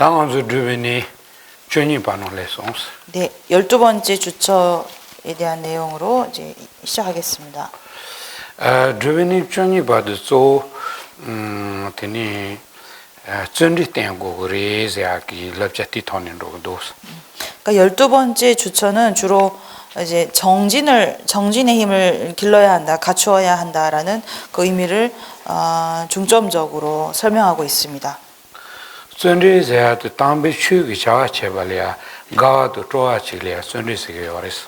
당한주 주변이 전이 반응을 했었어. 네, 12번째 주처에 대한 내용으로 이제 시작하겠습니다. 주변이 전이 받아서 되니 전리 땡고 그래야기 럽자티 터는 로도. 그러니까 12번째 주처는 주로 이제 정진의 힘을 길러야 한다, 갖추어야 한다라는 그 의미를 중점적으로 설명하고 있습니다. 전리세야도 담배 추기 자체발이야 가도 좋아지려 전리세계 요래서.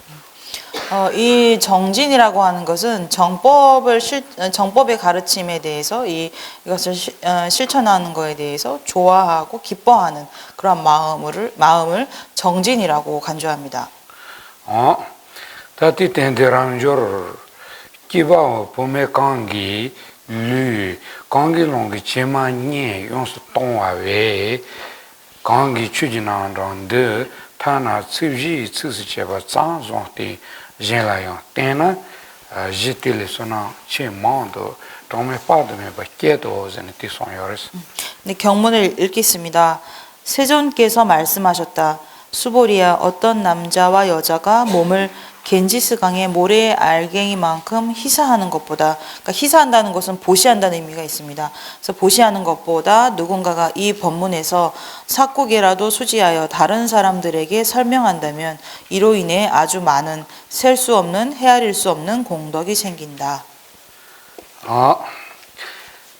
이 정진이라고 하는 것은 정법의 가르침에 대해서 이것을 실천하는 것에 대해서 좋아하고 기뻐하는 그런 마음을 정진이라고 간주합니다. 다티 텐데랑ጆ 기바 봄에 강기 류 강기롱기 제만이 용수 동화외 강기 추진한데 타나 츠지 츠스체바 장종티 젠라요 때나 지틸소나 체만도 동메 빠드메 바케도 젠티 송요레스. 네, 경문을 읽겠습니다. 세존께서 말씀하셨다. 수보리야, 어떤 남자와 여자가 몸을 겐지스강의 모래 알갱이만큼 희사하는 것보다, 그러니까 희사한다는 것은 보시한다는 의미가 있습니다. 그래서 보시하는 것보다 누군가가 이 법문에서 삭고개라도 수지하여 다른 사람들에게 설명한다면 이로 인해 아주 많은 셀 수 없는 헤아릴 수 없는 공덕이 생긴다.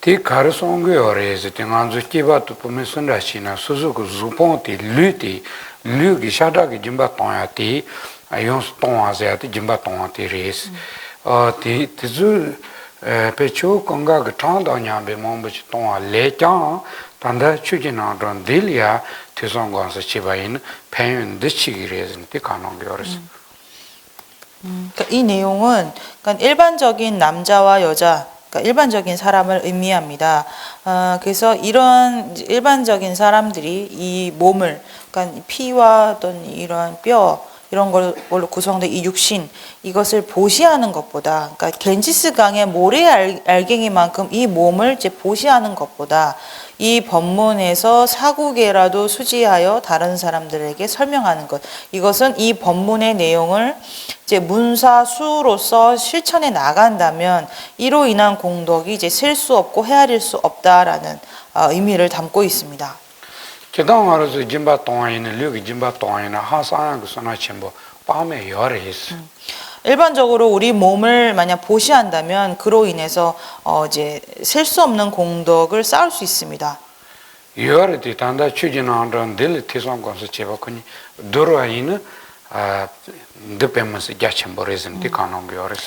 티 가르송고요레스 팅안주 키바투 포메선라시나 소소고 주ponti 류기 샤다기 짐바 동야티 아용스 동아세야티 짐바 동아티 레스 티 티주 페초 건가 그 탄다냐베 몸부치 동아 레짱 단다 추진하던 딜리아 티송관서 치바인 팬 드치기레스 티 가능겨레스. 그러니까 이 내용은 그러니까 일반적인 남자와 여자, 그러니까 일반적인 사람을 의미합니다. 그래서 이런 일반적인 사람들이 이 몸을, 그러니까 피와 어떤 이런 뼈 이런 걸로 구성된 이 육신, 이것을 보시하는 것보다, 그러니까 겐지스강의 모래 알갱이만큼 이 몸을 이제 보시하는 것보다 이 법문에서 사구개라도 수지하여 다른 사람들에게 설명하는 것, 이것은 이 법문의 내용을 이제 문사수로서 실천해 나간다면 이로 인한 공덕이 이제 셀 수 없고 헤아릴 수 없다라는 의미를 담고 있습니다. 계당하러서 짐바 동아이는 류기 짐바 동아이나 하사양 그 소나 첨부 밤에 열해스. 일반적으로 우리 몸을 만약 보시한다면 그로 인해서 이제 셀 수 없는 공덕을 쌓을 수 있습니다. 열에디 단다 추진하던 딜 티송관서 제바코니 도로아이는 드페면서 야첨버레스는 가능겨레스.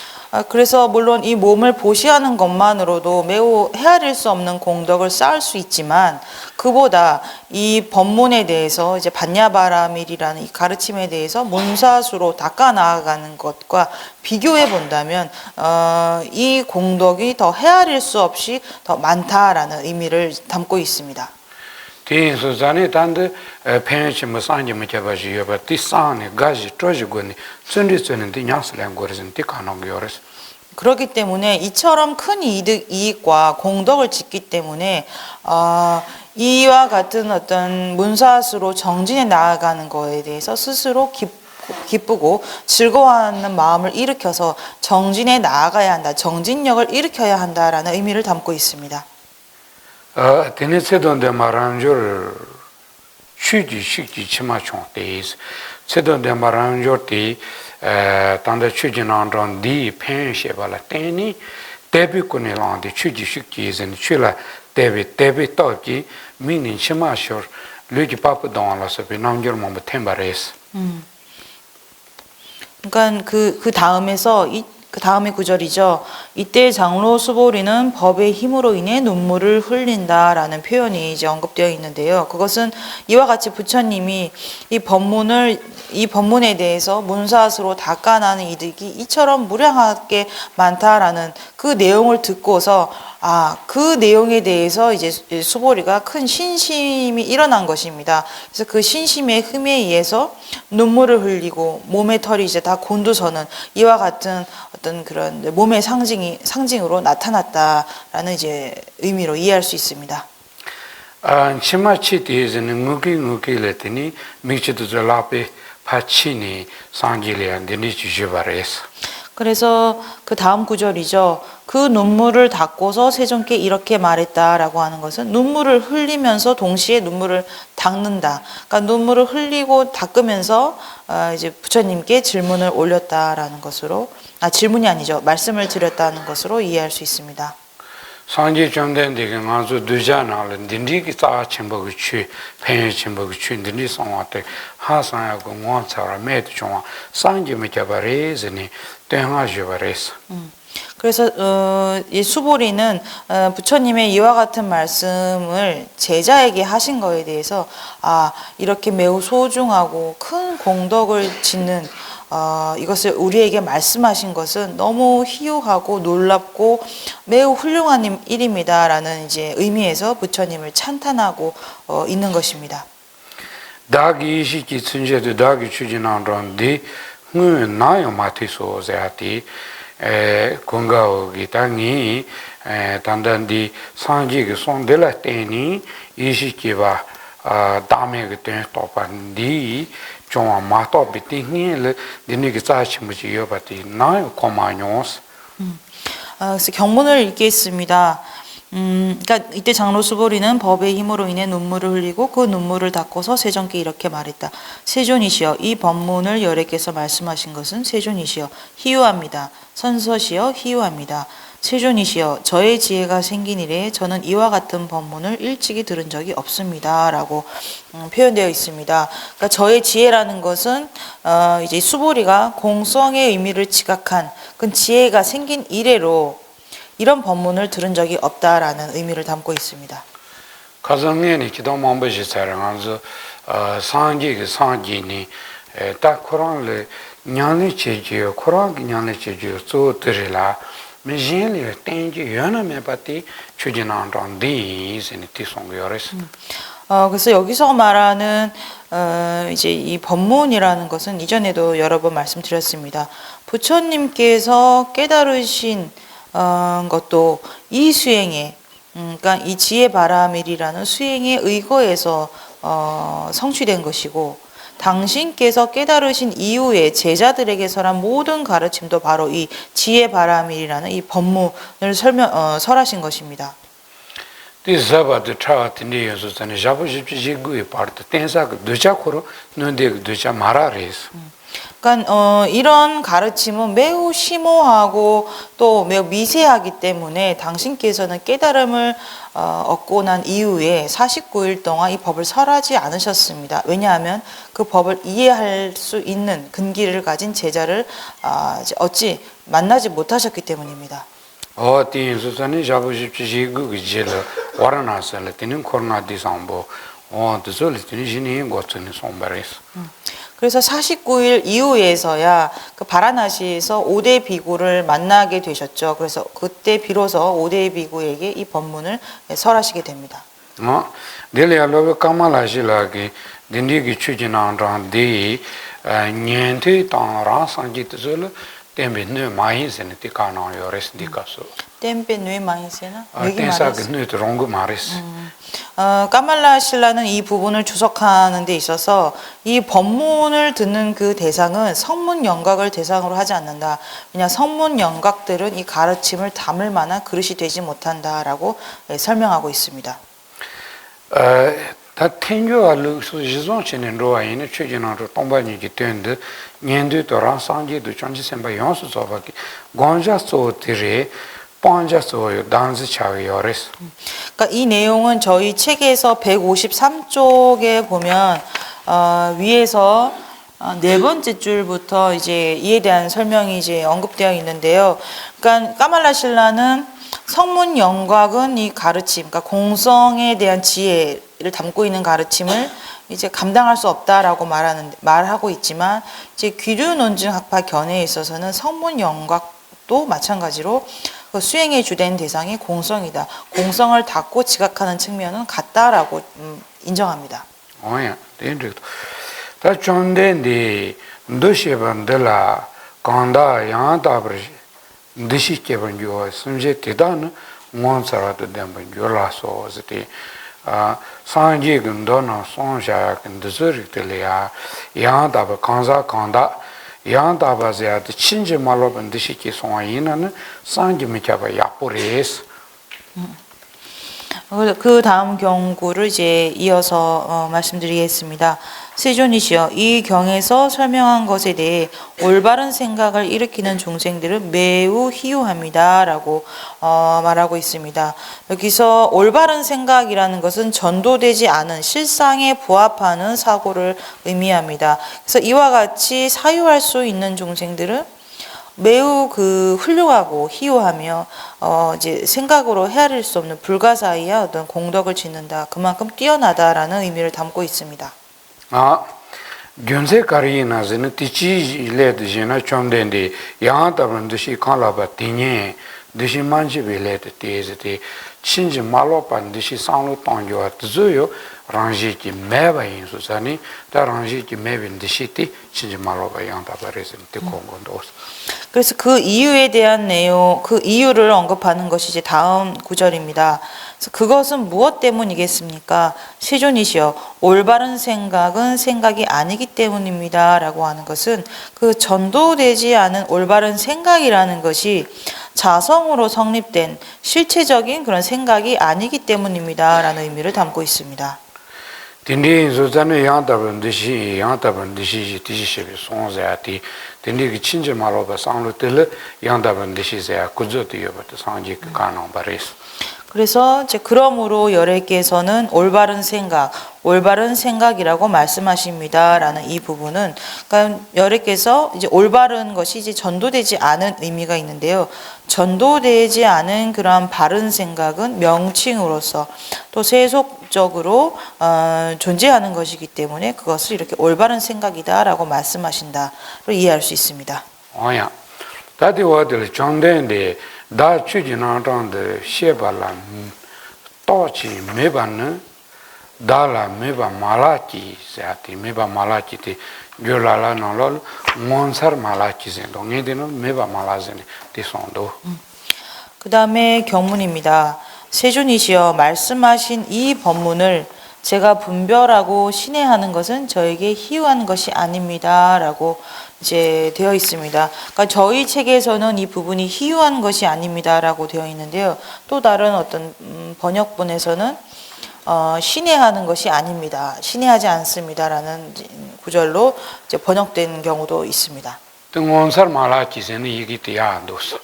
그래서 물론 이 몸을 보시하는 것만으로도 매우 헤아릴 수 없는 공덕을 쌓을 수 있지만 그보다 이 법문에 대해서 이제 반야바라밀이라는 이 가르침에 대해서 문사수로 닦아 나아가는 것과 비교해 본다면 이 공덕이 더 헤아릴 수 없이 더 많다라는 의미를 담고 있습니다. 티인소 자네 단데 펜치 무산지 무자바지 여바 티산에 가지 쪼지고니 춘리스는데 냥스랑 거르진 티카노기어스. 그렇기 때문에 이처럼 큰 이익과 공덕을 짓기 때문에 이와 같은 어떤 문사수로 정진해 나아가는 거에 대해서 스스로 기쁘고 즐거워하는 마음을 일으켜서 정진해 나아가야 한다, 정진력을 일으켜야 한다라는 의미를 담고 있습니다. 테네세돈데 마란조를 취지 식지 치마총데스 세돈데 마란조티 단다 취진한던 디 펜셰발라 테니 데비코네란데 취지 식지는 취라 데비 떡기 미닌 치마쇼 르기 파프 동안라서 비남저 몸 템바레스. 그러니까 그 다음에서 그 다음의 구절이죠. 이때 장로 수보리는 법의 힘으로 인해 눈물을 흘린다라는 표현이 이제 언급되어 있는데요. 그것은 이와 같이 부처님이 이 법문에 대해서 문사수로 닦아나는 이득이 이처럼 무량하게 많다라는 그 내용을 듣고서 그 내용에 대해서 이제 수보리가 큰 신심이 일어난 것입니다. 그래서 그 신심의 흠에 의해서 눈물을 흘리고 몸의 털이 이제 다 곤두서는 이와 같은 어떤 그런 몸의 상징으로 나타났다라는 이제 의미로 이해할 수 있습니다. 치마치 뒤에서는 무기를 미치도 라페 파치니 상길이한테 주셔버렸어. 그래서 그 다음 구절이죠. 그 눈물을 닦고서 세존께 이렇게 말했다라고 하는 것은 눈물을 흘리면서 동시에 눈물을 닦는다. 그러니까 눈물을 흘리고 닦으면서 이제 부처님께 질문을 올렸다라는 것으로 질문이 아니죠. 말씀을 드렸다는 것으로 이해할 수 있습니다. 상지 정된데가 가서 두자나는 딘디기 다 첨부고 취 팬 첨부고 취 딘디 상와때 하산하고 원차라 매도 좀 상지 메자바레즈니 대하셔버렸어. 그래서 이 수보리는 부처님의 이와 같은 말씀을 제자에게 하신 거에 대해서 이렇게 매우 소중하고 큰 공덕을 짓는 이것을 우리에게 말씀하신 것은 너무 희유하고 놀랍고 매우 훌륭한 일입니다라는 이제 의미에서 부처님을 찬탄하고 있는 것입니다. 다기 시기 순제도 다기 추진한런데 나요 마티소자티 건강하게 당이 단단히 상지가 손들라 때니 이시기와 다음에 그때 또 반디 좀 마토 비팅을 되니까 자치무지 여바티 나요 코마뇨스. 그래서 경문을 읽겠습니다. 그러니까 이때 장로 수보리는 법의 힘으로 인해 눈물을 흘리고 그 눈물을 닦고서 세존께 이렇게 말했다. 세존이시여, 이 법문을 여래께서 말씀하신 것은 세존이시여 희유합니다. 선서시여 희유합니다. 세존이시여, 저의 지혜가 생긴 이래 저는 이와 같은 법문을 일찍이 들은 적이 없습니다. 라고 표현되어 있습니다. 그러니까 저의 지혜라는 것은 이제 수보리가 공성의 의미를 지각한 그 지혜가 생긴 이래로 이런 법문을 들은 적이 없다라는 의미를 담고 있습니다. 가정에는 기도만 보시 사랑하면서 상지니 딱 코란을 ஞான의 제지요 코란 ஞான의 제지요 소들이라 미진이 땡지 연함에 받기 추진한던 디스니 티송요레스. 그래서 여기서 말하는 이제 이 법문이라는 것은 이전에도 여러 번 말씀드렸습니다. 부처님께서 깨달으신 것도 이 수행에, 그러니까 이 지혜 바라밀이라는 수행에 의거해서 성취된 것이고, 당신께서 깨달으신 이후에 제자들에게서란 모든 가르침도 바로 이 지혜 바라밀이라는 이 법문을 설하신 것입니다. 디사바드 차와티니 연수산에 자부십지 지구의 파트 텐사가 두자코로 눈데 두자 마라레스. 그러니까 이런 가르침은 매우 심오하고 또 매우 미세하기 때문에 당신께서는 깨달음을 얻고 난 이후에 49일 동안 이 법을 설하지 않으셨습니다. 왜냐하면 그 법을 이해할 수 있는 근기를 가진 제자를 어찌 만나지 못하셨기 때문입니다. 디인수산에 자부십지 지구의 제를 와라나스를 때는 코로나 디상보 드솔리티니 신이 고츠니 손바레스. 그래서 49일 이후에서야 그 바라나시에서 5대 비구를 만나게 되셨죠. 그래서 그때 비로소 5대 비구에게 이 법문을 설하시게 됩니다. 델리알로 까말라시라기 딘디기 추진한란 디 년티 땅라 상지트솔 템베네 마이센 티카나 요레스디카소. 템베 뇌 마이세나? 텐사가 뇌도 롱고 마레스. 까말라 신라는 이 부분을 주석하는 데 있어서 이 법문을 듣는 그 대상은 성문 영각을 대상으로 하지 않는다. 왜냐 성문 영각들은 이 가르침을 담을 만한 그릇이 되지 못한다라고 설명하고 있습니다. 다 텐조알로 수지존치는 로아이네 최진으로 동반이기 때문에 년도도랑 상지도 전지sem바 연수서밖에 곤자소들이 번자소요 단지 차이어레스. 그러니까 이 내용은 저희 책에서 153쪽에 보면 위에서 네 번째 줄부터 이제 이에 대한 설명이 이제 언급되어 있는데요. 그러니까 까말라 신라는 성문 영각은 이 가르침, 그러니까 공성에 대한 지혜를 담고 있는 가르침을 이제 감당할 수 없다라고 말하고 있지만 이제 귀류 논증 학파 견해에 있어서는 성문 영각도 마찬가지로 그 수행에 주된 대상이 공성이다. 공성을 닫고 지각하는 측면은 같다라고 인정합니다. 오야, 된다. 다 존데인데 도시반들라 간다 양다브리 드시께번 요 숨제 대단 원사라도 된번 요라서 어디 상지 근도나 송샤야 근드즈릭들이야 양다바 강사 강다 양다바자야 친지 말로번 드시기 송아이나는 상지 미차바 야포레스 그 다음 경구를 이제 이어서 말씀드리겠습니다. 세존이시여, 이 경에서 설명한 것에 대해 올바른 생각을 일으키는 중생들은 매우 희유합니다라고 말하고 있습니다. 여기서 올바른 생각이라는 것은 전도되지 않은 실상에 부합하는 사고를 의미합니다. 그래서 이와 같이 사유할 수 있는 중생들은 매우 훌륭하고 희유하며 이제 생각으로 헤아릴 수 없는 불가사의한 어떤 공덕을 짓는다. 그만큼 뛰어나다라는 의미를 담고 있습니다. 견세 가리나즈는 티치 레드지나 좀된데 양다번 듯이 칸라바 티니 듯이 만지빌레드 테즈티 친지 말로판 듯이 상로 땅교와 뜨조요 랑지기 매바인 수사니 다 랑지기 매빈 듯이티 친지 말로바 양다바레스 티콩곤도스. 그래서 그 이유에 대한 내용, 그 이유를 언급하는 것이 이제 다음 구절입니다. 그래서 그것은 무엇 때문이겠습니까? 세존이시여, 올바른 생각은 생각이 아니기 때문입니다. 라고 하는 것은 그 전도되지 않은 올바른 생각이라는 것이 자성으로 성립된 실체적인 그런 생각이 아니기 때문입니다. 라는 의미를 담고 있습니다. 딘디 조자네 양다번 듯이 티시시 송자티 딘디 친지 말로바 상로텔 양다번 듯이야 구조티요부터 상지 가능 바레스. 그래서 이제 그러므로 열애께서는 올바른 생각이라고 말씀하십니다라는 이 부분은, 그러니까 열애께서 이제 올바른 것이 이제 전도되지 않은 의미가 있는데요. 전도되지 않은 그러한 바른 생각은 명칭으로서 또 세속적으로 존재하는 것이기 때문에 그것을 이렇게 올바른 생각이다라고 말씀하신다로 이해할 수 있습니다. 다디 와들 정된데 다 추진하던데 시발라 또치 메반는 달라 메바 말라치 세아티 메바 말라치티 겨라라 노롤 몬서 말라치세 동에데는 메바 말라제네 티송도. 그 다음에 경문입니다. 세존이시여, 말씀하신 이 법문을 제가 분별하고 신뢰하는 것은 저에게 희유한 것이 아닙니다. 라고 이제 되어 있습니다. 그러니까 저희 책에서는 이 부분이 희유한 것이 아닙니다. 라고 되어 있는데요. 또 다른 어떤 번역본에서는 신뢰하는 것이 아닙니다. 신뢰하지 않습니다. 라는 구절로 이제 번역된 경우도 있습니다. 몬서 말라치세는 이기티야 도스.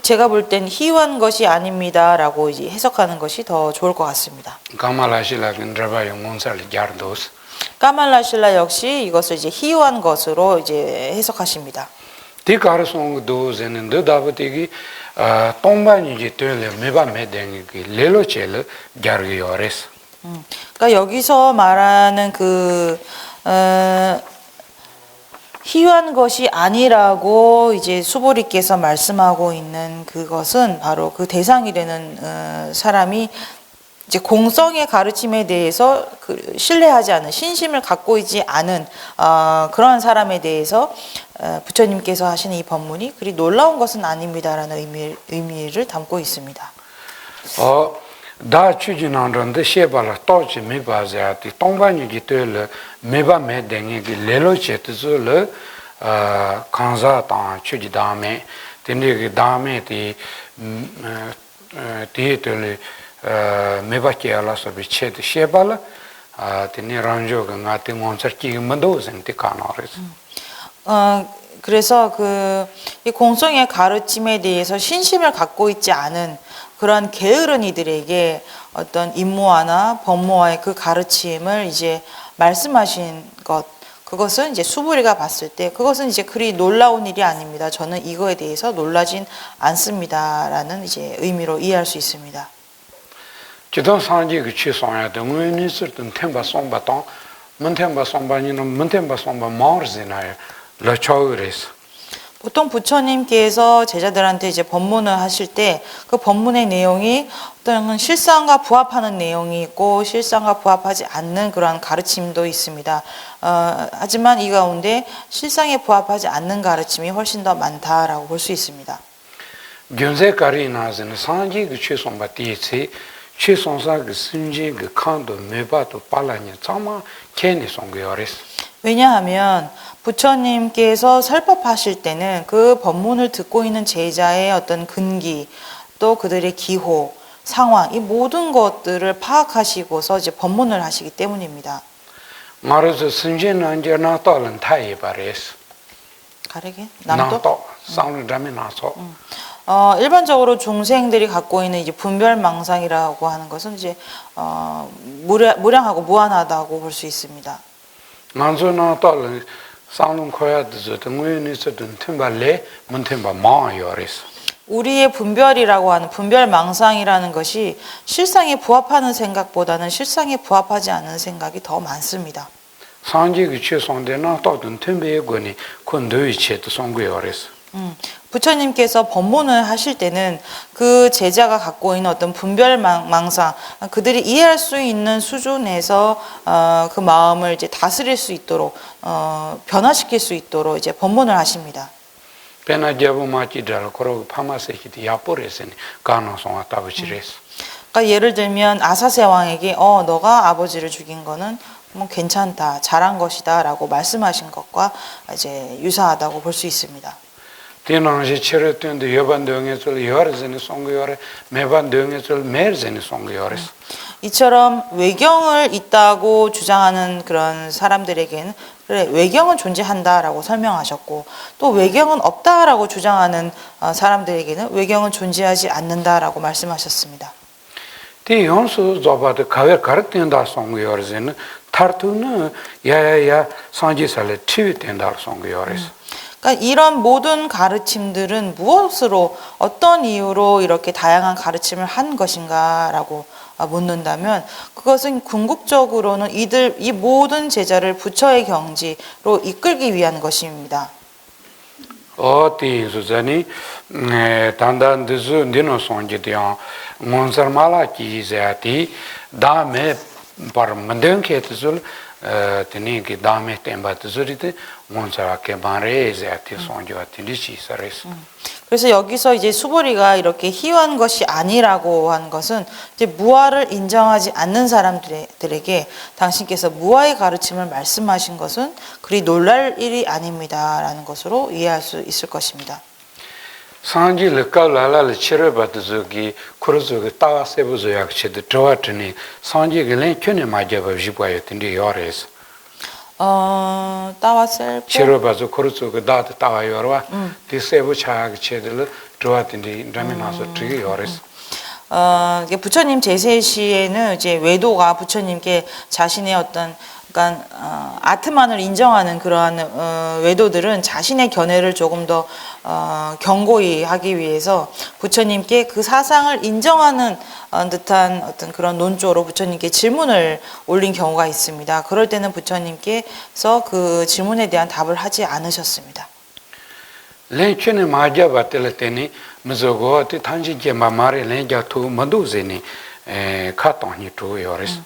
제가 볼 땐 희유한 것이 아닙니다라고 이제 해석하는 것이 더 좋을 것 같습니다. 가말라실라 근드라바요 몬서를 자르도스. 까말라실라 역시 이것을 이제 희유한 것으로 이제 해석하십니다. 티카르송 도즈는 더다버티기 똥반이지 되려 메바메댕이 레로첼 자르기요레스. 그러니까 여기서 말하는 희유한 것이 아니라고 이제 수보리께서 말씀하고 있는 그것은 바로 그 대상이 되는 사람이 이제 공성의 가르침에 대해서 신뢰하지 않은, 신심을 갖고 있지 않은 그러한 사람에 대해서 부처님께서 하시는 이 법문이 그리 놀라운 것은 아닙니다라는 의미를 담고 있습니다. 다 추진하는데 시발라 또치 메바자티 똥반이지 되려 메바메댕이 레로체트즈르 간자타 추지다메 텐데기 다메티 티에텔 메바케알라서 비체트 시발라 테니 란조가 나티 몬서키 만도zen 티카나레스. 그래서 이 공성의 가르침에 대해서 신심을 갖고 있지 않은 그러한 게으른 이들에게 어떤 임무화나 법무화의 그 가르침을 이제 말씀하신 것, 그것은 이제 수부리가 봤을 때 그것은 이제 그리 놀라운 일이 아닙니다. 저는 이거에 대해서 놀라진 않습니다라는 이제 의미로 이해할 수 있습니다. 지도 상지 그 취소야 되면 있었던 템바 송바통 문템바 송바니는 문템바 송바 마르지나요. 러초그레스. 보통 부처님께서 제자들한테 이제 법문을 하실 때 그 법문의 내용이 어떤 실상과 부합하는 내용이 있고 실상과 부합하지 않는 그러한 가르침도 있습니다. 하지만 이 가운데 실상에 부합하지 않는 가르침이 훨씬 더 많다라고 볼 수 있습니다. 견세 가리나즈는 상지 그 취소바티치 최송사 그 승진 그 칸도 매바도 빨라냐 정말 괜히 송거래스. 왜냐하면 부처님께서 설법하실 때는 그 법문을 듣고 있는 제자의 어떤 근기, 또 그들의 기호, 상황, 이 모든 것들을 파악하시고서 이제 법문을 하시기 때문입니다. 말해서 승진 언제 나타는 타이 바레스. 가르게? 남도? 나도 상담이 나서. 일반적으로 중생들이 갖고 있는 이제 분별망상이라고 하는 것은 이제 무량하고 무한하다고 볼 수 있습니다. 만zo 나타는 상론 코야드저 등외에서든 템발레 문템바 마요레스. 우리의 분별이라고 하는 분별망상이라는 것이 실상에 부합하는 생각보다는 실상에 부합하지 않은 생각이 더 많습니다. 상지의 최송대 나타든 템베의 권이 권도의 체도 송거래스. 부처님께서 법문을 하실 때는 그 제자가 갖고 있는 어떤 분별망상, 그들이 이해할 수 있는 수준에서 그 마음을 이제 다스릴 수 있도록 변화시킬 수 있도록 이제 법문을 하십니다. 페나제부 마치달 코로 파마세키디 야포레스니 가능성아 타부치레스. 그러니까 예를 들면 아사세 왕에게 너가 아버지를 죽인 거는 뭐 괜찮다, 잘한 것이다라고 말씀하신 것과 이제 유사하다고 볼 수 있습니다. 티나시 체르트인데 여반도에서 여르즈니 송거래 매반도에서 메르즈니 송거래스. 이처럼 외경을 있다고 주장하는 그런 사람들에게는 그래, 외경은 존재한다라고 설명하셨고, 또 외경은 없다라고 주장하는 사람들에게는 외경은 존재하지 않는다라고 말씀하셨습니다. 티 용수 조바드 가베 가르텐다 송거래즈는 타르투는 야야야 상지살레 티비텐다 송거래스. 그러니까 이런 모든 가르침들은 무엇으로 어떤 이유로 이렇게 다양한 가르침을 한 것인가라고 묻는다면 그것은 궁극적으로는 이 모든 제자를 부처의 경지로 이끌기 위한 것입니다. 어디 수자니 단단드즈 니노송지디야 몬서말라키제아티 다음에 바로 만든케트줄 테니기 다음에 템바트줄이데 몬서라케 바레제아티 송지와티 리시사레스. 그래서 여기서 이제 수보리가 이렇게 희화한 것이 아니라고 하는 것은 이제 무아를 인정하지 않는 사람들에게 당신께서 무아의 가르침을 말씀하신 것은 그리 놀랄 일이 아닙니다라는 것으로 이해할 수 있을 것입니다. 상지 르칼라라 치르바드즈기 쿠르즈기 따세부즈약치드 드와트니 상지기 렌큐네 마제바 지바요틴디 요레스. 따와셀 치르바즈 쿠르즈기 다트 따와요르와 디세부 차기 체들 드와틴디 라미나서 트기 요레스. 부처님 제세시에는 이제 외도가 부처님께 자신의 어떤 그러니까 아트만을 인정하는 그러한 외도들은 자신의 견해를 조금 더 견고히 하기 위해서 부처님께 그 사상을 인정하는 듯한 어떤 그런 논조로 부처님께 질문을 올린 경우가 있습니다. 그럴 때는 부처님께서 그 질문에 대한 답을 하지 않으셨습니다. 렌큐네 마제바텔 테니 무조고 탄지게 마마레 렌자투 마두제니 카톤이 두 요레스.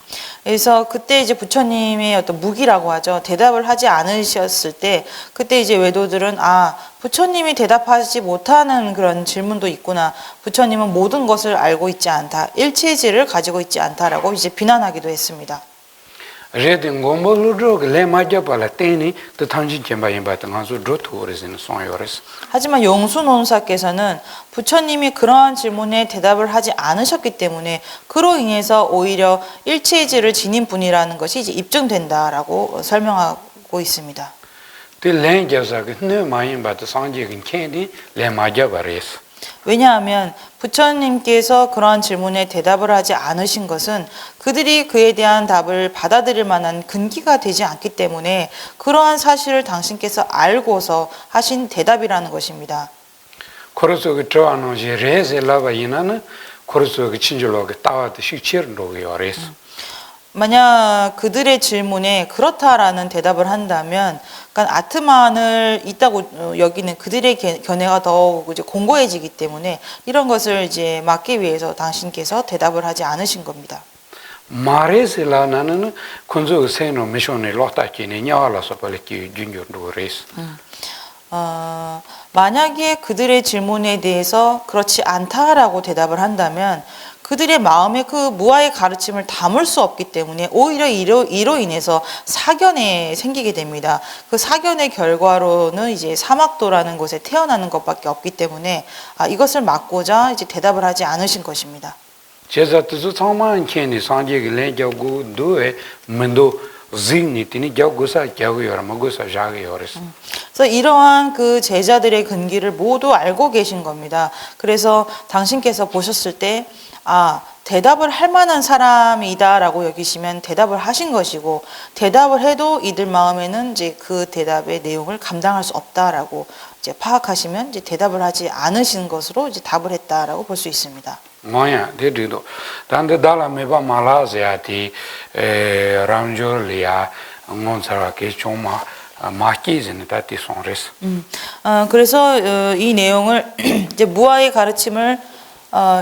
그래서 그때 이제 부처님의 어떤 무기라고 하죠. 대답을 하지 않으셨을 때 그때 이제 외도들은 부처님이 대답하지 못하는 그런 질문도 있구나. 부처님은 모든 것을 알고 있지 않다. 일체지를 가지고 있지 않다라고 이제 비난하기도 했습니다. 레딩 곰볼로 레마자발라 테니 또 탄지게마임바트 가서 드토르즈는 송요레스. 하지만 용수논사께서는 부처님이 그러한 질문에 대답을 하지 않으셨기 때문에 그로 인해서 오히려 일체의지를 지닌 분이라는 것이 이제 입증된다라고 설명하고 있습니다. 왜냐하면 부처님께서 그러한 질문에 대답을 하지 않으신 것은 그들이 그에 대한 답을 받아들일 만한 근기가 되지 않기 때문에 그러한 사실을 당신께서 알고서 하신 대답이라는 것입니다. 그래서 그 저안오지 레셀라바이나는 그래서 그 친절로 그 따와도 식치르로 요레스. 만약 그들의 질문에 그렇다라는 대답을 한다면, 그러니까 아트만을 있다고 여기는 그들의 견해가 더욱 이제 공고해지기 때문에 이런 것을 이제 막기 위해서 당신께서 대답을 하지 않으신 겁니다. 마레셀라나는 군조 세노 미션에 로타키니 냐라서 벌기 준준도 레스. 만약에 그들의 질문에 대해서 그렇지 않다라고 대답을 한다면 그들의 마음에 그 무아의 가르침을 담을 수 없기 때문에 오히려 이로 인해서 사견에 생기게 됩니다. 그 사견의 결과로는 이제 사막도라는 곳에 태어나는 것밖에 없기 때문에 이것을 막고자 이제 대답을 하지 않으신 것입니다. 제자 뜻을 상만 켄이 상제기 렌자고 도에 문도 징니티니 겨고사 겨고여라 먹고사 자기여레스. 그래서 이러한 그 제자들의 근기를 모두 알고 계신 겁니다. 그래서 당신께서 보셨을 때 대답을 할 만한 사람이다라고 여기시면 대답을 하신 것이고, 대답을 해도 이들 마음에는 이제 그 대답의 내용을 감당할 수 없다라고 이제 파악하시면 이제 대답을 하지 않으신 것으로 이제 답을 했다라고 볼 수 있습니다. 뭐야, 데리도. 단데 달라 메바 말라즈야티 람조리아 몬사라케 좀마 마키즈는 다티 손레스. 그래서 이 내용을 이제 무아의 가르침을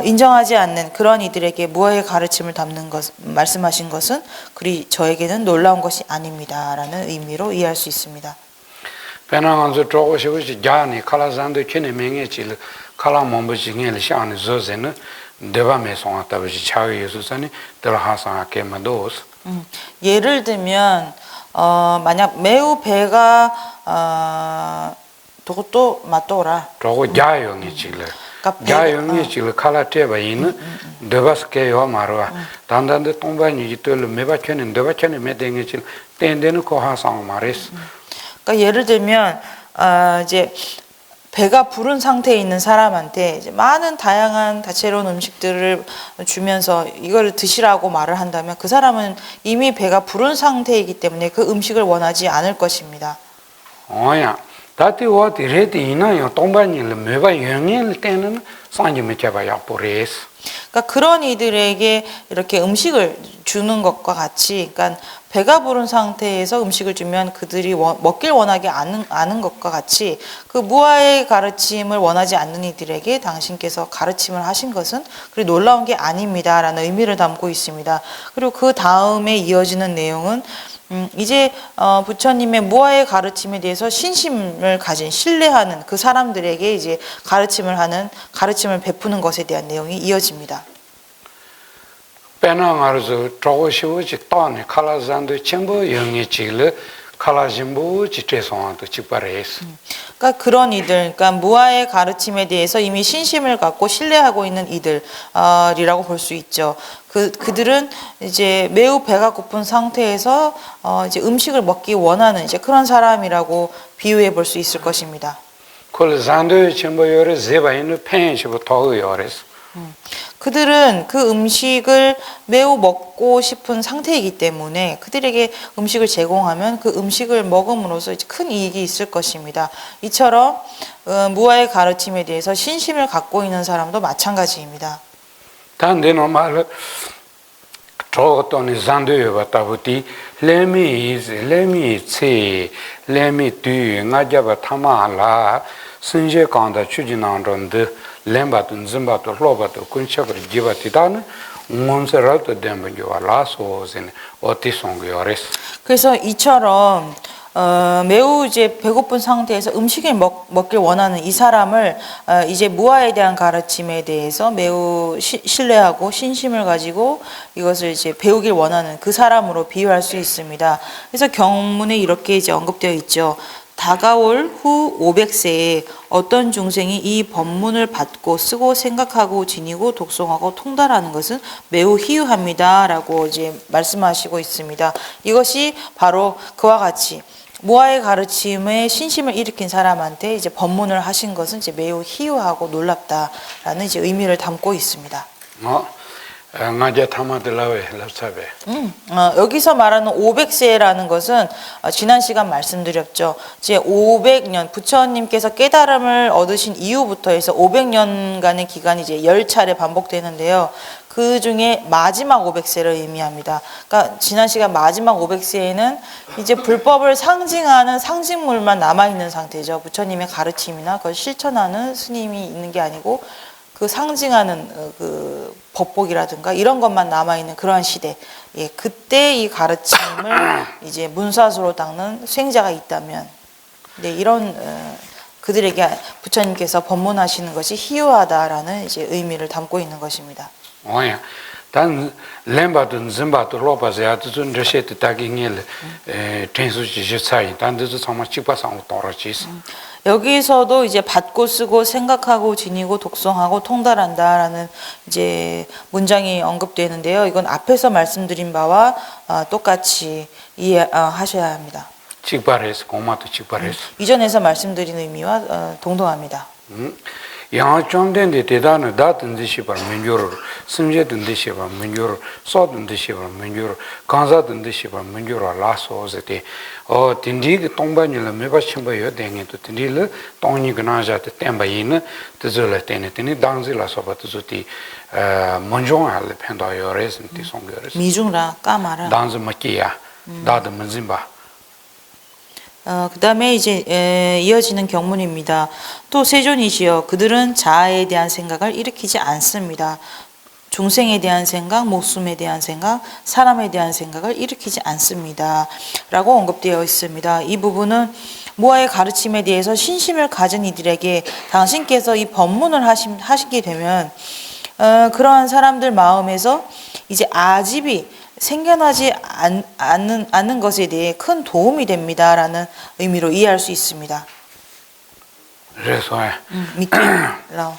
인정하지 않는 그런 이들에게 무아의 가르침을 담는 것, 말씀하신 것은 그리 저에게는 놀라운 것이 아닙니다라는 의미로 이해할 수 있습니다. 페나간조 조고시고시 자니 칼라잔도 케네 맹에칠 칼라 몽부징엘 샤니 조제는 데바메 송아타버지 차위 예수사니 들하상하게 만도스. 예를 들면 만약 매우 배가 도것도 맞도라. 저거 자용이 지금. 그러니까 자용이 지금 칼라테바 있는 데바스케요 마르와 단단데 동반이 이들 메바체는 데바체는 메댕이 지금 땡데는 코하상 마레스. 그러니까 예를 들면 이제 배가 부른 상태에 있는 사람한테 이제 많은 다양한 다채로운 음식들을 주면서 이걸 드시라고 말을 한다면 그 사람은 이미 배가 부른 상태이기 때문에 그 음식을 원하지 않을 것입니다. 다티 와티 레티 이나요 동반이를 메바 영일 때는 상점에 잡아야 보레스. 그러니까 그런 이들에게 이렇게 음식을 주는 것과 같이, 그러니까 배가 부른 상태에서 음식을 주면 그들이 먹길 원하지 않은 것과 같이 그 무아의 가르침을 원하지 않는 이들에게 당신께서 가르침을 하신 것은 그리 놀라운 게 아닙니다라는 의미를 담고 있습니다. 그리고 그 다음에 이어지는 내용은 이제 부처님의 무아의 가르침에 대해서 신심을 가진 신뢰하는 그 사람들에게 이제 가르침을 베푸는 것에 대한 내용이 이어집니다. 페나가르즈 조고시고지 따니 칼라잔도 첨부 영이 지를 칼라진부 지체송한테 직발해스. 그러니까 그런 이들, 그러니까 무아의 가르침에 대해서 이미 신심을 갖고 신뢰하고 있는 이들이라고 볼 수 있죠. 그들은 이제 매우 배가 고픈 상태에서 이제 음식을 먹기 원하는 이제 그런 사람이라고 비유해 볼 수 있을 것입니다. 콜잔도 첨부요를 제바인을 펜시고 더요레스. 그들은 그 음식을 매우 먹고 싶은 상태이기 때문에 그들에게 음식을 제공하면 그 음식을 먹음으로써 이제 큰 이익이 있을 것입니다. 이처럼 무아의 가르침에 대해서 신심을 갖고 있는 사람도 마찬가지입니다. 단데는 말 저것도니 잔도요 바타부티 레미치 레미뚜 나자바 타마라 신제 간다 추진한런데 렘바든 짐바도 로바도 군척을 기바티다는 몬세라도 뎀번교와 라소스는 어티송교레스. 그래서 이처럼 매우 이제 배고픈 상태에서 음식을 먹길 원하는 이 사람을 이제 무아에 대한 가르침에 대해서 매우 신뢰하고 신심을 가지고 이것을 이제 배우길 원하는 그 사람으로 비유할 수 있습니다. 그래서 경문에 이렇게 이제 언급되어 있죠. 다가올 후 500세에 어떤 중생이 이 법문을 받고 쓰고 생각하고 지니고 독송하고 통달하는 것은 매우 희유합니다 라고 이제 말씀하시고 있습니다. 이것이 바로 그와 같이 무아의 가르침에 신심을 일으킨 사람한테 이제 법문을 하신 것은 이제 매우 희유하고 놀랍다라는 이제 의미를 담고 있습니다. 나제 타마들라웨 랍사베. 여기서 말하는 500세라는 것은 지난 시간 말씀드렸죠. 이제 500년 부처님께서 깨달음을 얻으신 이후부터 해서 500년간의 기간이 이제 10차례 반복되는데요. 그 중에 마지막 500세를 의미합니다. 그러니까 지난 시간 마지막 500세에는 이제 불법을 상징하는 상징물만 남아있는 상태죠. 부처님의 가르침이나 그걸 실천하는 스님이 있는 게 아니고 그 상징하는 그 법복이라든가 이런 것만 남아있는 그러한 시대. 예, 그때 이 가르침을 이제 문사수로 닦는 수행자가 있다면, 네, 이런 그들에게 부처님께서 법문하시는 것이 희유하다라는 이제 의미를 담고 있는 것입니다. 오야 단 렘바든 짐바도 로바자 두준 저셰트 타기닐 텐수지 차이 단드도 정말 찍바상 떨어지스 여기서도 이제 받고 쓰고 생각하고 지니고 독성하고 통달한다라는 이제 문장이 언급되는데요. 이건 앞에서 말씀드린 바와 똑같이 이해하셔야 합니다. 찍바레스 고마도 찍바레스 이전에서 말씀드린 의미와 동등합니다. 양 정된데 대단한 다든 듯이바 문조를 심제든 듯이바 문조를 쏘든 듯이바 문조를 간사든 듯이바 문조를 라소즈데 딘디기 동반이라 메바침바요 댕에도 딘디르 동니 그나자데 템바이는 드절레 테네테니 당질라 소바트즈티 문종할 펜다요레스티 송거레스 미중라 까마라. 당즈 마키야 다드 문진바 그 다음에 이제 이어지는 경문입니다. 또 세존이시여 그들은 자아에 대한 생각을 일으키지 않습니다. 중생에 대한 생각, 목숨에 대한 생각, 사람에 대한 생각을 일으키지 않습니다. 라고 언급되어 있습니다. 이 부분은 모아의 가르침에 대해서 신심을 가진 이들에게 당신께서 이 법문을 하시게 되면 그러한 사람들 마음에서 이제 아집이 생겨나지 않는 것에 대해 큰 도움이 됩니다라는 의미로 이해할 수 있습니다. 그래서 미끼라오.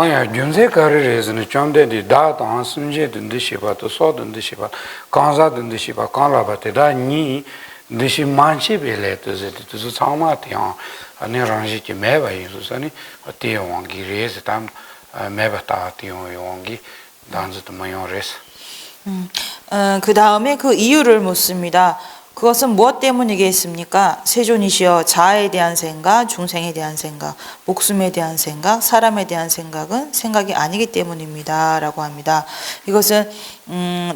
야, 윤세 가르레스는 좀데디 다도 숨제든 듯이바도 쏘든 듯이바 간사든 듯이바 간라바테다 니 듯이 만치벨레트즈도 저 상마티야 아니 랑지키 매바이 수사니 어때요 왕기 레스 담 매바타티요 왕기 단즈도 마요레스 그 다음에 그 이유를 묻습니다. 그것은 무엇 때문이겠습니까? 세존이시여 자아에 대한 생각, 중생에 대한 생각, 목숨에 대한 생각, 사람에 대한 생각은 생각이 아니기 때문입니다. 라고 합니다. 이것은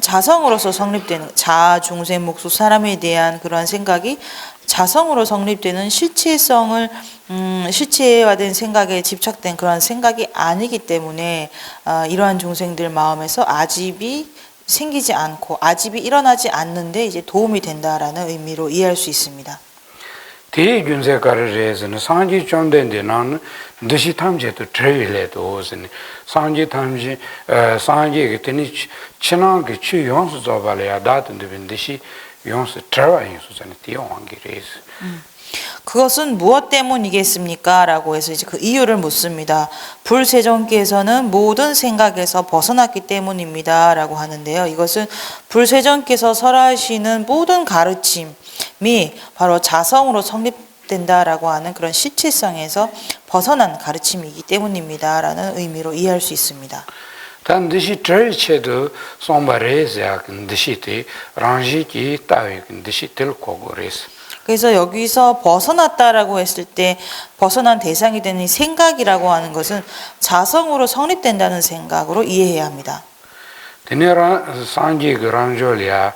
자성으로서 성립되는 자아, 중생, 목숨, 사람에 대한 그러한 생각이 자성으로 성립되는 실체화된 생각에 집착된 그런 생각이 아니기 때문에 이러한 중생들 마음에서 아집이 생기지 않고 아집이 일어나지 않는데 이제 도움이 된다라는 의미로 이해할 수 있습니다. 대균세 가르레스는 상지 좀된데 나는 듯이 탐제도 트레일에도 오스니 상지 탐지 상지에 되니 친하게 취용수 잡아야 다든데 듯이 용수 트라이스 전에 뛰어왕기레스 그것은 무엇 때문이겠습니까? 라고 해서 이제 그 이유를 묻습니다. 불세존께서는 모든 생각에서 벗어났기 때문입니다. 라고 하는데요. 이것은 불세존께서 설하시는 모든 가르침이 바로 자성으로 성립된다라고 하는 그런 실체성에서 벗어난 가르침이기 때문입니다. 라는 의미로 이해할 수 있습니다. 단 듯이 트레이체도 송바레스야 듯이티 랑지기 따위 듯이 들고고레스 그래서 여기서 벗어났다라고 했을 때 벗어난 대상이 되는 생각이라고 하는 것은 자성으로 성립된다는 생각으로 이해해야 합니다. 데네라 상지 그란졸이야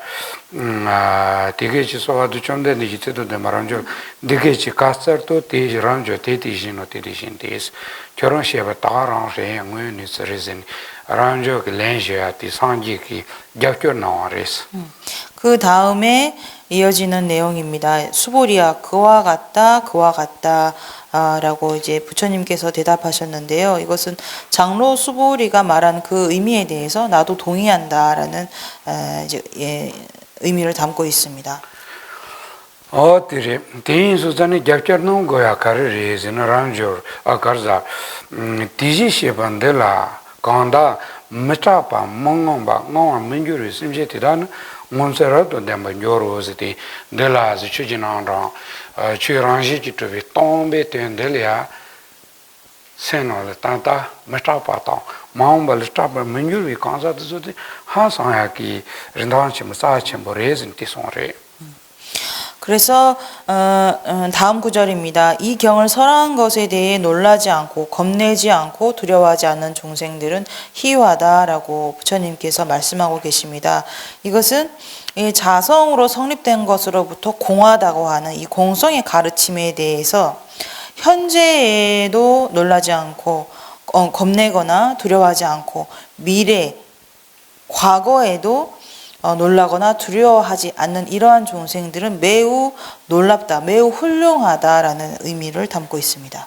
되게지 소와도 좀 되는 기체도 데마란졸 되게지 가서도 대지란조 대디신노 대디신데스 결혼시에 따라랑세 양원이 서르진 란조 렌지아티 상지기 격교 나와레스 그 다음에 이어지는 내용입니다. 수보리야 그와 같다 라고 이제 부처님께서 대답하셨는데요. 이것은 장로 수보리가 말한 그 의미에 대해서 나도 동의한다라는 이제 의미를 담고 있습니다. 어디래 대인수전에 격결놓은 거야 가르레즈는 란조 아가자 디지시반데라 간다 메타파 몽몽바 몽아 민주를 심제티다는 몬세라도 담바 요로즈티 델라즈 추진한라 추랑지기 투비 tombe tendelia senol tanta 메타파타 마음발 스타바 민주를 간사드즈티 하상야기 린다한치 무사치 보레즈는 티송레 그래서 다음 구절입니다. 이 경을 설한 것에 대해 놀라지 않고 겁내지 않고 두려워하지 않는 중생들은 희유하다라고 부처님께서 말씀하고 계십니다. 이것은 자성으로 성립된 것으로부터 공하다고 하는 이 공성의 가르침에 대해서 현재에도 놀라지 않고 겁내거나 두려워하지 않고 미래, 과거에도 놀라거나 두려워하지 않는 이러한 중생들은 매우 놀랍다, 매우 훌륭하다라는 의미를 담고 있습니다.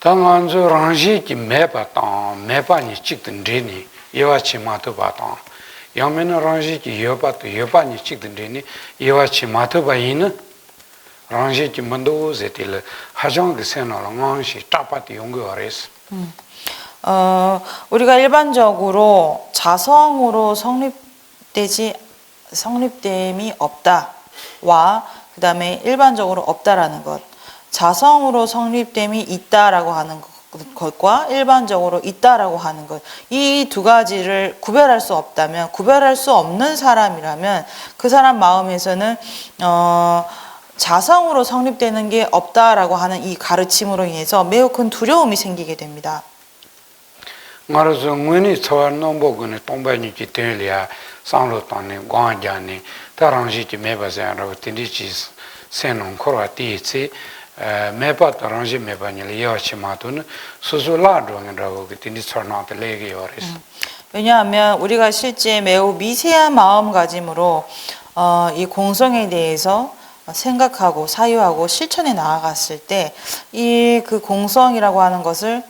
당한저 랑시기 매바당 매바니 찍든데니 예와치마도 바당 양면은 랑시기 여바도 여바니 찍든데니 예와치마도 바이는 랑시기 만도제틸 하정그 세나랑 랑시 따빠티 용거레스 우리가 일반적으로 자성으로 성립됨이 없다와 그다음에 일반적으로 없다라는 것, 자성으로 성립됨이 있다라고 하는 것과 일반적으로 있다라고 하는 것, 이 두 가지를 구별할 수 없다면, 구별할 수 없는 사람이라면 그 사람 마음에서는 자성으로 성립되는 게 없다라고 하는 이 가르침으로 인해서 매우 큰 두려움이 생기게 됩니다. 말해서 문이 처음nom보고는 동반이지 되려 상로탄에 광장에 다랑시지 매바세라고 tindici 세는 코라티치 매바다랑시 매바니를 여치마도는 수술라도라고 tindi처나한테 레기요레스 왜냐하면 우리가 실제 매우 미세한 마음가짐으로 이 공성에 대해서 생각하고 사유하고 실천에 나아갔을 때 이 그 공성이라고 하는 것을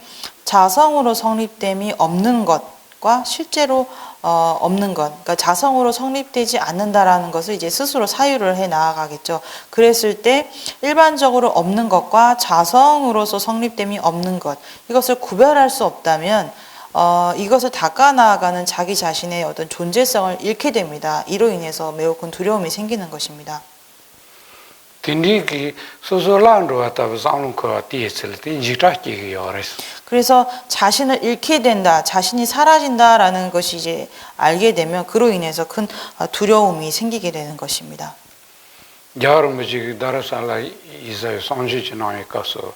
자성으로 성립됨이 없는 것과 실제로 없는 것, 그러니까 자성으로 성립되지 않는다라는 것을 이제 스스로 사유를 해 나아가겠죠. 그랬을 때 일반적으로 없는 것과 자성으로서 성립됨이 없는 것, 이것을 구별할 수 없다면 이것을 닦아 나아가는 자기 자신의 어떤 존재성을 잃게 됩니다. 이로 인해서 매우 큰 두려움이 생기는 것입니다. tindi기 수술라로 왔다 상롱코라티에를 tin지타기요레스 그래서 자신을 잃게 된다, 자신이 사라진다라는 것이 이제 알게 되면 그로 인해서 큰 두려움이 생기게 되는 것입니다. 여러분이 다라살라 이제 성지진하에 가서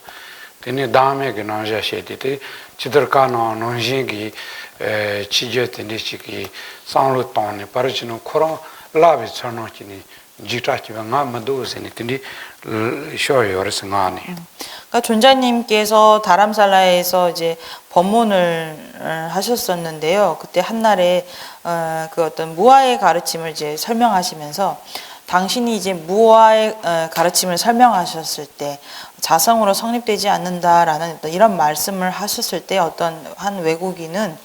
되네 다음에 그 나자시에데 지들카노 논신기 치제텐디시기 상로톤에 빠르지는 코라 라비 천노치니 지타치가 마마도세니 텐디 쇼요르스가니 그러니까 존자님께서 다람살라에서 이제 법문을 하셨었는데요. 그때 한날에 그 어떤 무아의 가르침을 이제 설명하시면서 당신이 이제 무아의 가르침을 설명하셨을 때 자성으로 성립되지 않는다라는 이런 말씀을 하셨을 때 어떤 한 외국인은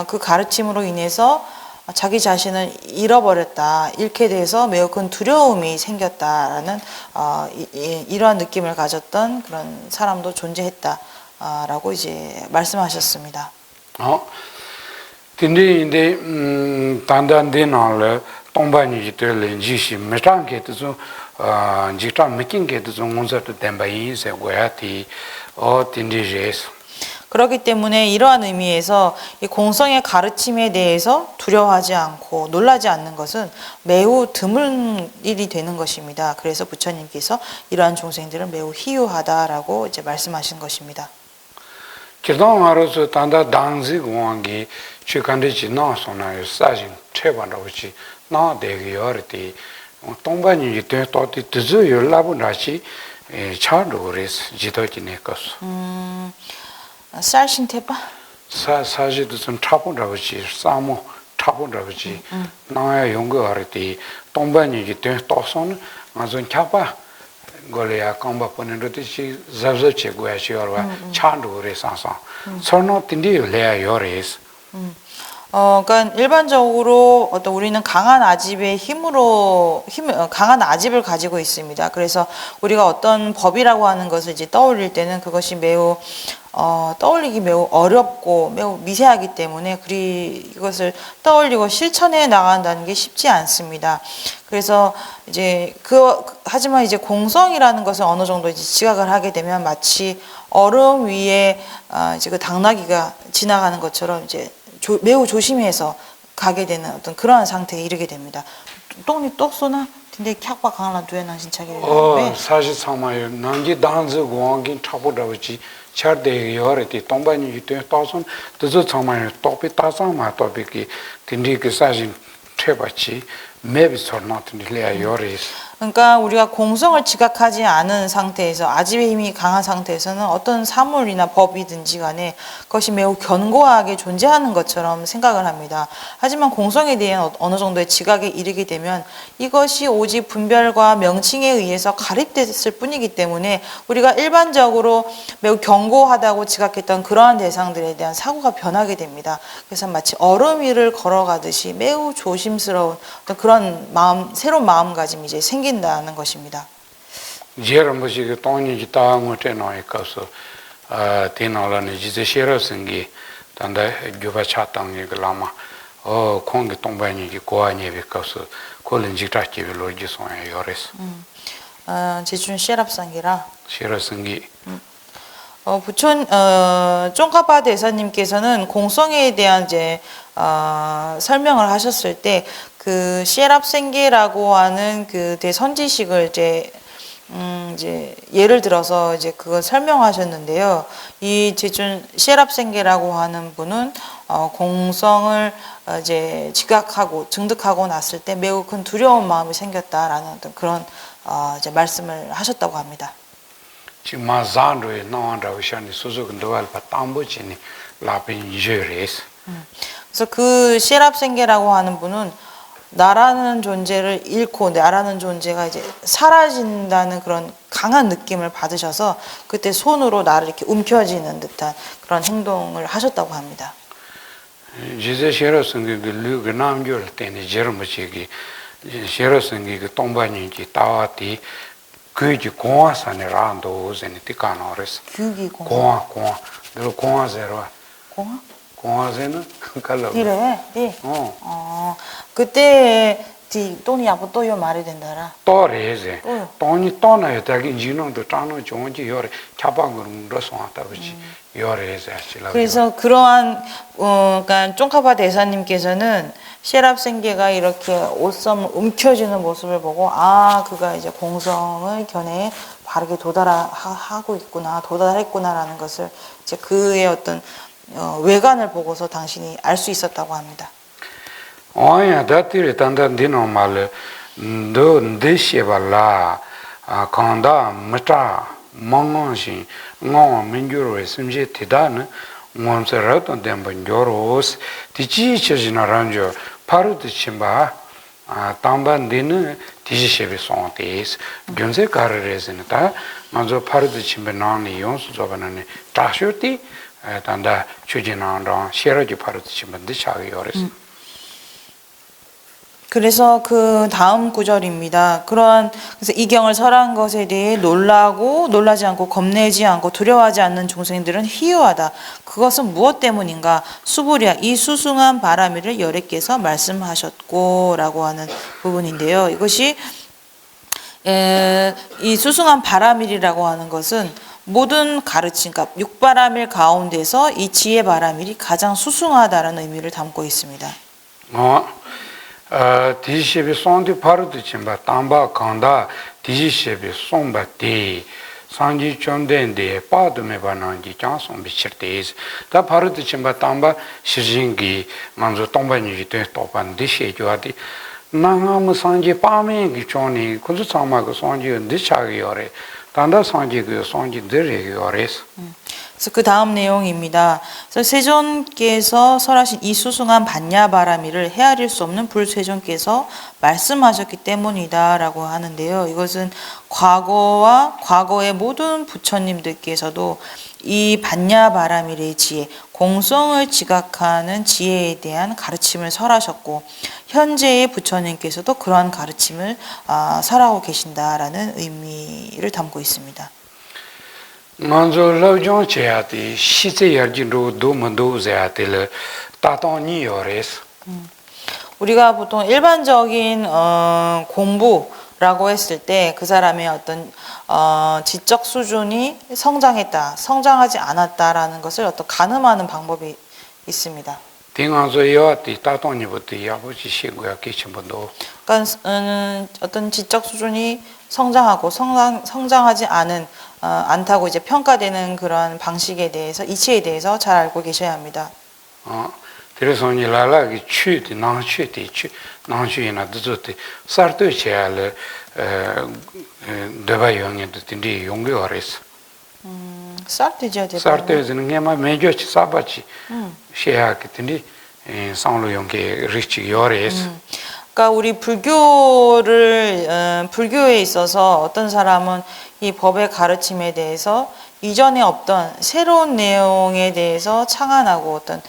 그 가르침으로 인해서 자기 자신을 잃어버렸다, 잃게 돼서 매우 큰 두려움이 생겼다라는 이러한 느낌을 가졌던 그런 사람도 존재했다라고 이제 말씀하셨습니다. 근데 단단데나를 동반이들 지시 메탄게도 지타 메킹게도 뭔가도 덴바이세 고야티 틴디제스 그렇기 때문에 이러한 의미에서 이 공성의 가르침에 대해서 두려워하지 않고 놀라지 않는 것은 매우 드문 일이 되는 것입니다. 그래서 부처님께서 이러한 종생들은 매우 희유하다라고 이제 말씀하신 것입니다. 기도하러서 단다 당지 공항이 최근에 나서나요 사진 최반하고지 나 대기어르티 동반이 때 또티 드즈 연락을 차도레스 지도진에 가서 쌀신태바 사실도 좀 차본다고지 사모 차본다고지 나야 용거하르티 동반이 때 또선 아주 차바 걸이야 컴바포는도지 자자체 고야시어와 차도레사사 서너 틴디 레야 요레스 그러니까 일반적으로 어떤 우리는 강한 아집의 강한 아집을 가지고 있습니다. 그래서 우리가 어떤 법이라고 하는 것을 이제 떠올릴 때는 그것이 매우 떠올리기 매우 어렵고 매우 미세하기 때문에 이것을 떠올리고 실천해 나간다는 게 쉽지 않습니다. 그래서 이제 하지만 이제 공성이라는 것을 어느 정도 이제 지각을 하게 되면 마치 얼음 위에 이제 그 당나귀가 지나가는 것처럼 이제 매우 조심해서 가게 되는 어떤 그러한 상태에 이르게 됩니다. 똥이 똑소나 근데 캬바 강라 두에나 신차게 사실 상마요 난지 단즈 공항긴 차보다지 차대 요르티 동반이 유대 따선 드저 상마요 토피 따상마 토피기 근데 그 사진 최바치 maybe sor나트니 레아 요레스 그러니까 우리가 공성을 지각하지 않은 상태에서 아집의 힘이 강한 상태에서는 어떤 사물이나 법이든지 간에 그것이 매우 견고하게 존재하는 것처럼 생각을 합니다. 하지만 공성에 대한 어느 정도의 지각에 이르게 되면 이것이 오직 분별과 명칭에 의해서 가립됐을 뿐이기 때문에 우리가 일반적으로 매우 견고하다고 지각했던 그러한 대상들에 대한 사고가 변하게 됩니다. 그래서 마치 얼음 위를 걸어가듯이 매우 조심스러운 어떤 그런 새로운 마음가짐이 이제 생긴다는 것입니다. 제르무시 그 돈이 따고 때노에 가서 테나라는 지제 셰러스기 단다 교바 차땅이 글라마 공기 동반이 고아니에 가서 콜린지 타치빌로 지소에 요레스 제준 셰랍상기라 셰러스기 부촌 쫑카파 대사님께서는 공성에 대한 이제 설명을 하셨을 때 그 셰랍생계라고 하는 그 대선지식을 이제 예를 들어서 이제 그걸 설명하셨는데요. 이 제준 셰랍생계라고 하는 분은 공성을 이제 지각하고 증득하고 났을 때 매우 큰 두려운 마음이 생겼다라는 어떤 그런 이제 말씀을 하셨다고 합니다. 지금 마잔도에 나온다고 샤니 수수근도알 바탐보치니 라빈 이제레스 그래서 그 셰랍생계라고 하는 분은 나라는 존재를 잃고 나라는 존재가 이제 사라진다는 그런 강한 느낌을 받으셔서 그때 손으로 나를 이렇게 움켜쥐는 듯한 그런 행동을 하셨다고 합니다. 지제 셰러스기 그 르그남줄 때니 제르무시기 셰러스기 그 동반이기 따와티 그지 공화산에 란도즈니 티카노레스 규기 공화. 너 공화제로 공화? 공화제는 칼라 이래. 네. 그때 돈이 아부 또요 말이 된다라. 또래제 또요. 돈이 떠나야 되긴 지능도 짜노 좋은지 요래 차방으로 물어서 왔다 그지 요래제 하실라 그래서 그러한 그러니까 쫑카바 대사님께서는 셰랍생계가 이렇게 옷섬을 움켜쥐는 모습을 보고 그가 이제 공성을 견해에 바르게 도달하고 있구나, 도달했구나라는 것을 이제 그의 어떤 외관을 보고서 당신이 알 수 있었다고 합니다. 어야 다티리 단단디노 말 ndeshevala kanda mata mongonshi ngo minjuro simje tidana ngomserato demba njoros tichi chejina ranjo paruti chimba tambandine tishebe sontes gyonse kararesinta manzo paruti chimba nani yonsu zobanane tashoti tanda chejina ran sheraji paruti chimba dishagi yores 그래서 그 다음 구절입니다. 그래서 이경을 설한 것에 대해 놀라지 않고 겁내지 않고 두려워하지 않는 중생들은 희유하다. 그것은 무엇 때문인가? 수부랴 이 수승한 바라미를 여래께서 말씀하셨고라고 하는 부분인데요. 이것이 이 수승한 바라밀이라고 하는 것은 모든 가르침, 그러니까 육바라밀 가운데서 이 지혜 바라밀이 가장 수승하다라는 의미를 담고 있습니다. 디시비 손디 파르드 침바 담바 칸다 디시비 손바티 산지 촌덴데 파드메 바난지 찬송 비치르테스 다 파르드 침바 담바 시징기 만조 똥바니지 테 토판 디시조아디 나가무 산지 파메기 촌이 kuzu 참마고 산지 디차기 요레 단다 산지 그 산지 데레기 요레스 그래서 그 다음 내용입니다. 그래서 세존께서 설하신 이 수승한 반야바라미를 헤아릴 수 없는 불세존께서 말씀하셨기 때문이다라고 하는데요. 이것은 과거의 모든 부처님들께서도 이 반야바라밀의 지혜, 공성을 지각하는 지혜에 대한 가르침을 설하셨고 현재의 부처님께서도 그러한 가르침을 설하고 계신다라는 의미를 담고 있습니다. 만조 라우종 체야티 시제 여진로 도문도제야티르 따토니 요레스 우리가 보통 일반적인 공부라고 했을 때 그 사람의 어떤 지적 수준이 성장하지 않았다라는 것을 어떤 가늠하는 방법이 있습니다. 딩안조 요티 따토니부터 야부지 시고야 기침본도 그러니까 어떤 지적 수준이 성장하지 않다고 이제 평가되는 그런 방식에 대해서 이치에 대해서 잘 알고 계셔야 합니다. 그래서 이 라라기 취디 나취디 취 나취이나 드저티 사르트체알 데바용에 드딘디 용교어레스 사르트지야 돼. 사르트즈는 게마 메조치 사바치 셰하기 딘디 상로 용게 리치 요레스 그러니까 우리 불교에 있어서 어떤 사람은 이 법의 가르침에 대해서 이전에 없던 새로운 내용에 대해서 창안하고 어떤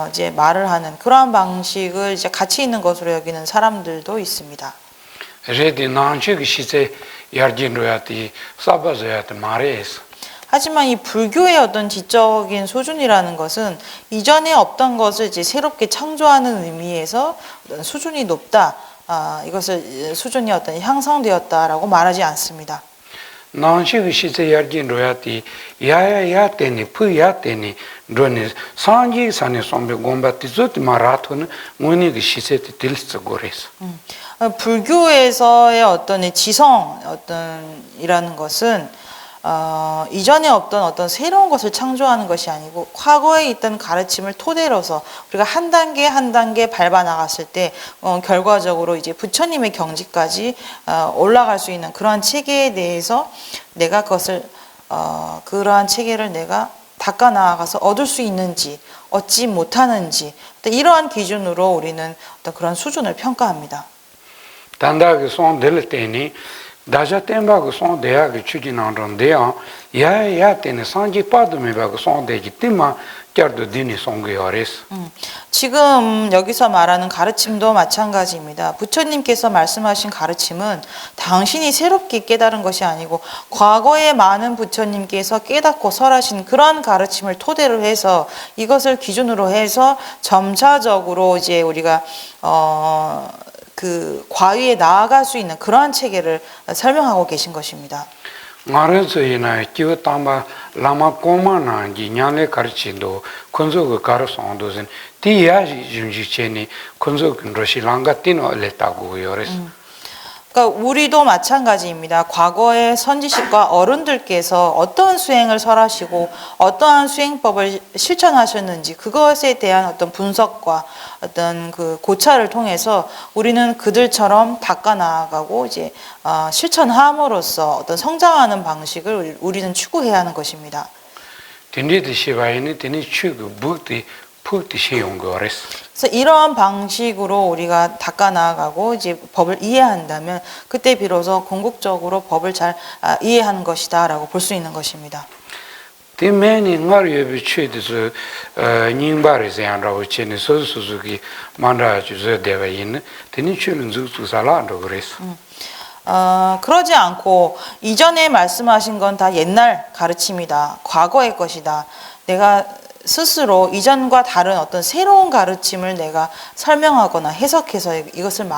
이제 말을 하는 그러한 방식을 이제 가치 있는 것으로 여기는 사람들도 있습니다. 레디 나치기 시세 야르진로야티 사바자야티 마레스 하지만 이 불교의 어떤 지적인 수준이라는 것은 이전에 없던 것을 이제 새롭게 창조하는 의미에서 수준이 높다. 이것을 수준이 어떤 향상되었다라고 말하지 않습니다. 나치기 시세 야르진로야티 야야야테니 푸야테니 드니 산지 산에 sombe 곰바티 즈트 마라토는 무니기 시세티 딜스 고레스 불교에서의 어떤 지성 이라는 것은 이전에 없던 어떤 새로운 것을 창조하는 것이 아니고 과거에 있던 가르침을 토대로서 우리가 한 단계 한 단계 밟아 나갔을 때 결과적으로 이제 부처님의 경지까지 올라갈 수 있는 그러한 체계에 대해서 내가 그것을 그러한 체계를 내가 닦아 나아가서 얻을 수 있는지 얻지 못하는지 이러한 기준으로 우리는 어떤 그런 수준을 평가합니다. 단다기 손 될 때니 다자 템바고 손 대하기 추진하는데요. 야야 때는 산지 빠드메바고 손 대기 때마 겨도 디니 송게어레스. 지금 여기서 말하는 가르침도 마찬가지입니다. 부처님께서 말씀하신 가르침은 당신이 새롭게 깨달은 것이 아니고 과거에 많은 부처님께서 깨닫고 설하신 그런 가르침을 토대로 해서 이것을 기준으로 해서 점차적으로 이제 우리가 그 과위에 나아갈 수 있는 그러한 체계를 설명하고 계신 것입니다. 말해서이나 기어 담바 라마 꼬마나 기냐네 가르치도 건조가 가르송도는 티야지 준지체니 건조 근로시랑가 티노 레타고 요레스. 그러니까 우리도 마찬가지입니다. 과거의 선지식과 어른들께서 어떠한 수행을 설하시고 어떠한 수행법을 실천하셨는지 그것에 대한 어떤 분석과 어떤 그 고찰을 통해서 우리는 그들처럼 닦아 나아가고 이제 실천함으로써 어떤 성장하는 방식을 우리는 추구해야 하는 것입니다. 딘디드 시바이니 딘이 추구 부티 푸티 시용거레스. 그래서 이러한 방식으로 우리가 닦아 나아가고 이제 법을 이해한다면 그때 비로소 궁극적으로 법을 잘 이해하는 것이다라고 볼 수 있는 것입니다. 디메니 나르여비 취드스 닝바르세안라고 체니 소수수기 만라주저 대바인 디니 취는 주수살라로 그랬어. 그러지 않고 이전에 말씀하신 건 다 옛날 가르침이다. 과거의 것이다. 내가 스스로 이전과 다른 어떤 새로운 가르침을 내가 설명하거나 해석해서 이것을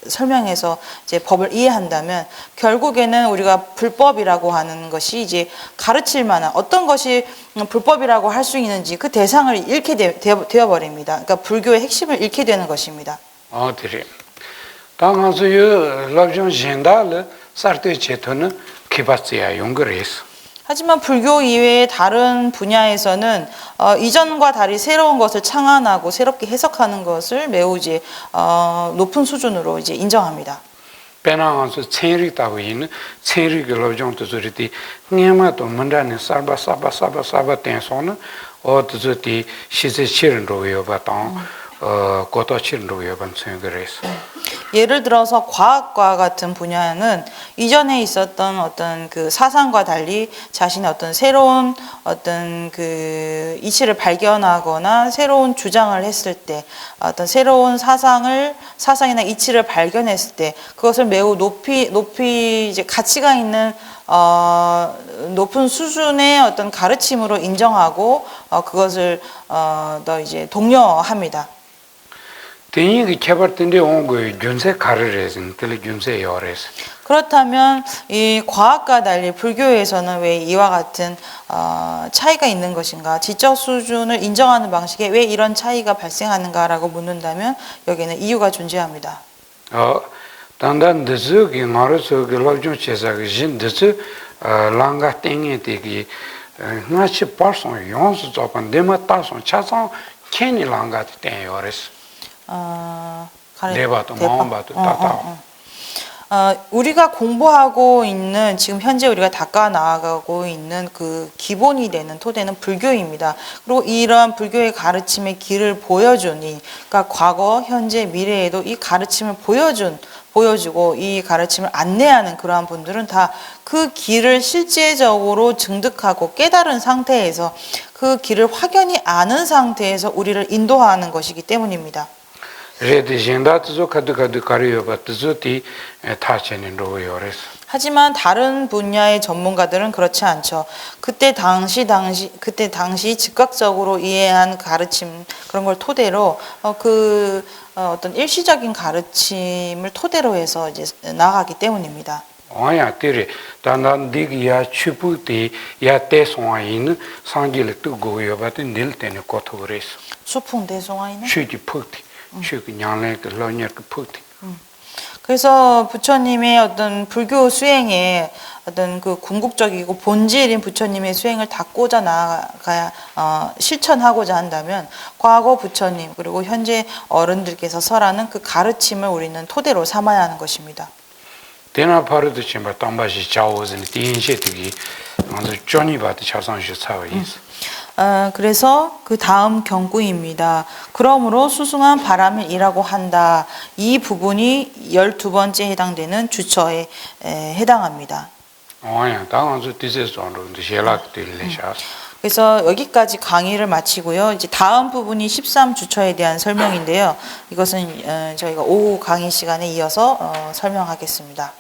설명해서 이제 법을 이해한다면 결국에는 우리가 불법이라고 하는 것이 이제 가르칠 만한 어떤 것이 불법이라고 할 수 있는지 그 대상을 잃게 되어 버립니다. 그러니까 불교의 핵심을 잃게 되는 것입니다. 그래. 당하서요 랍존 젠달 사르테 체토는 키바스야 용거레스. 하지만 불교 이외의 다른 분야에서는 이전과 달리 새로운 것을 창안하고 새롭게 해석하는 것을 매우 이제 높은 수준으로 이제 인정합니다. 배나가서 체리다고 있는 체리를 랍존도 저리디 니마도 문단에 사바 땡소는 어드저디 시제 치른로요 바탕 고토 치른로요 반생 그래서 예를 들어서 과학과 같은 분야는 이전에 있었던 어떤 그 사상과 달리 자신의 어떤 새로운 어떤 그 이치를 발견하거나 새로운 주장을 했을 때 어떤 새로운 사상이나 이치를 발견했을 때 그것을 매우 높이 이제 가치가 있는 높은 수준의 어떤 가르침으로 인정하고 그것을 더 이제 독려합니다. 대인이 개발된데 온 거에 준세 가르레슨 텔레 준세 요레스. 그렇다면 이 과학과 달리 불교에서는 왜 이와 같은 차이가 있는 것인가? 지적 수준을 인정하는 방식에 왜 이런 차이가 발생하는가라고 묻는다면 여기는 이유가 존재합니다. 단단 드즈기 마르서 글로좀 제사기 진 드즈 랑가 땡에 되기 나치 파송 용수 조건 데마 따송 차상 괜히 랑가도 땡요레스. 내봐도 마음봐도 따따. 우리가 공부하고 있는 지금 현재 우리가 닦아 나아가고 있는 그 기본이 되는 토대는 불교입니다. 그리고 이러한 불교의 가르침의 길을 그러니까 과거, 현재, 미래에도 이 가르침을 보여주고 이 가르침을 안내하는 그러한 분들은 다 그 길을 실제적으로 증득하고 깨달은 상태에서 그 길을 확연히 아는 상태에서 우리를 인도하는 것이기 때문입니다. 하지만 다른 분야의 전문가들은 그렇지 않죠. 그때 당시 즉각적으로 이해한 가르침 그런 걸 토대로 어떤 일시적인 가르침을 토대로 해서 이제 나아가기 때문입니다. 소풍 대송화에는 그래서 부처님의 어떤 불교 수행에 어떤 그 궁극적이고 본질인 부처님의 수행을 닦고자 나아가야 실천하고자 한다면 과거 부처님 그리고 현재 어른들께서 설하는 그 가르침을 우리는 토대로 삼아야 하는 것입니다. 대나 바르도 침바 담바시 자오즈니 디인셰트기 먼저 쪼니바트 차상시 차와이스. 그래서 그 다음 경구입니다. 그러므로 수승한 바람을 일하고 한다. 이 부분이 12번째 해당되는 주처에 해당합니다. 그래서 여기까지 강의를 마치고요. 이제 다음 부분이 13주처에 대한 설명인데요. 이것은 저희가 오후 강의 시간에 이어서 설명하겠습니다.